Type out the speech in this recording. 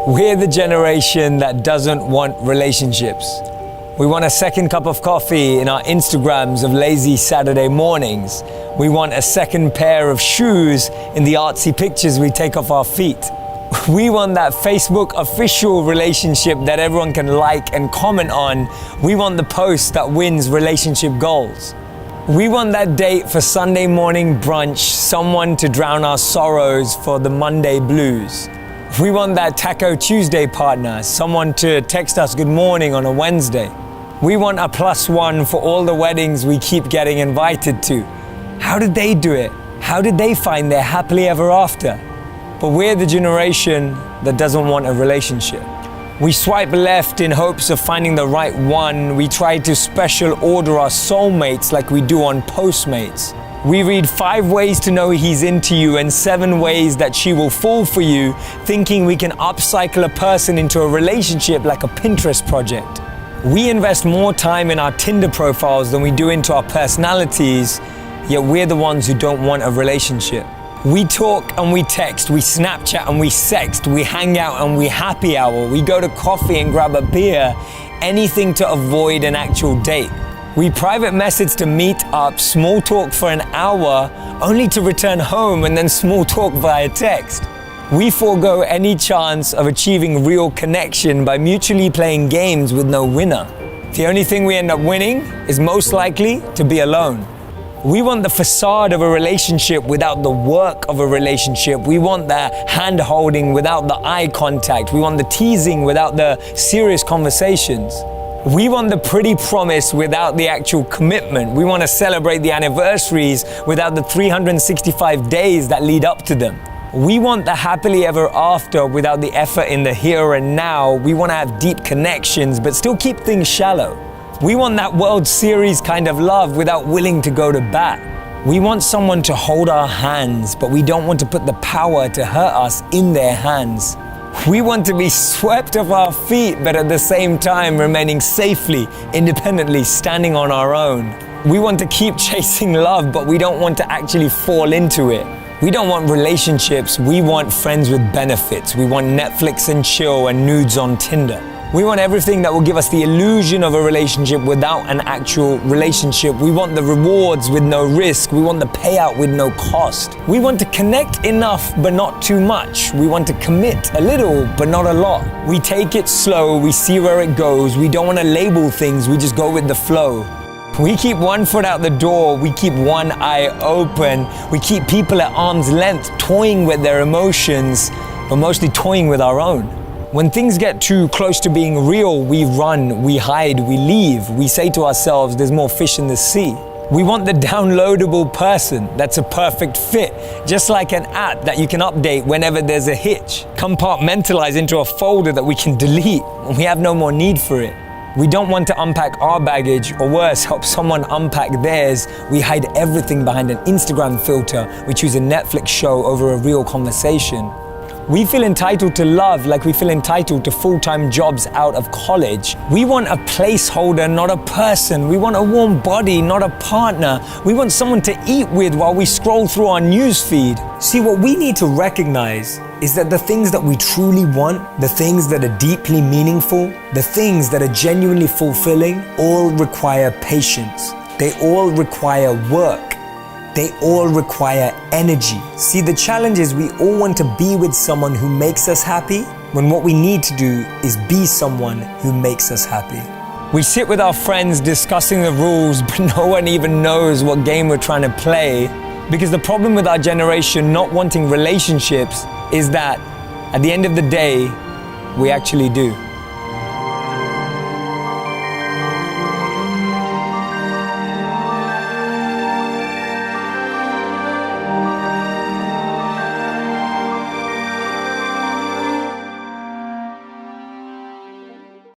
We're the generation that doesn't want relationships. We want a second cup of coffee in our Instagrams of lazy Saturday mornings. We want a second pair of shoes in the artsy pictures we take off our feet. We want that Facebook official relationship that everyone can like and comment on. We want the post that wins relationship goals. We want that date for Sunday morning brunch, someone to drown our sorrows for the Monday blues. We want that Taco Tuesday partner, someone to text us good morning on a Wednesday. We want a +1 for all the weddings we keep getting invited to. How did they do it? How did they find their happily ever after? But we're the generation that doesn't want a relationship. We swipe left in hopes of finding the right one. We try to special order our soulmates like we do on Postmates. We read 5 ways to know he's into you and 7 ways that she will fall for you, thinking we can upcycle a person into a relationship like a Pinterest project. We invest more time in our Tinder profiles than we do into our personalities, yet we're the ones who don't want a relationship. We talk and we text, we Snapchat and we sext, we hang out and we happy hour, we go to coffee and grab a beer, anything to avoid an actual date. We private message to meet up, small talk for an hour, only to return home and then small talk via text. We forego any chance of achieving real connection by mutually playing games with no winner. The only thing we end up winning is most likely to be alone. We want the facade of a relationship without the work of a relationship. We want the hand holding without the eye contact. We want the teasing without the serious conversations. We want the pretty promise without the actual commitment. We want to celebrate the anniversaries without the 365 days that lead up to them. We want the happily ever after without the effort in the here and now. We want to have deep connections but still keep things shallow. We want that World Series kind of love without willing to go to bat. We want someone to hold our hands, but we don't want to put the power to hurt us in their hands. We want to be swept off our feet, but at the same time remaining safely, independently, standing on our own. We want to keep chasing love, but we don't want to actually fall into it. We don't want relationships, we want friends with benefits. We want Netflix and chill and nudes on Tinder. We want everything that will give us the illusion of a relationship without an actual relationship. We want the rewards with no risk. We want the payout with no cost. We want to connect enough but not too much. We want to commit a little but not a lot. We take it slow, we see where it goes. We don't want to label things, we just go with the flow. We keep one foot out the door, we keep one eye open. We keep people at arm's length toying with their emotions, but mostly toying with our own. When things get too close to being real, we run, we hide, we leave. We say to ourselves, there's more fish in the sea. We want the downloadable person that's a perfect fit, just like an app that you can update whenever there's a hitch. Compartmentalize into a folder that we can delete when we have no more need for it. We don't want to unpack our baggage, or worse, help someone unpack theirs. We hide everything behind an Instagram filter. We choose a Netflix show over a real conversation. We feel entitled to love like we feel entitled to full-time jobs out of college. We want a placeholder, not a person. We want a warm body, not a partner. We want someone to eat with while we scroll through our newsfeed. See, what we need to recognize is that the things that we truly want, the things that are deeply meaningful, the things that are genuinely fulfilling, all require patience. They all require work. They all require energy. See, the challenge is we all want to be with someone who makes us happy, when what we need to do is be someone who makes us happy. We sit with our friends discussing the rules, but no one even knows what game we're trying to play. Because the problem with our generation not wanting relationships is that at the end of the day, we actually do.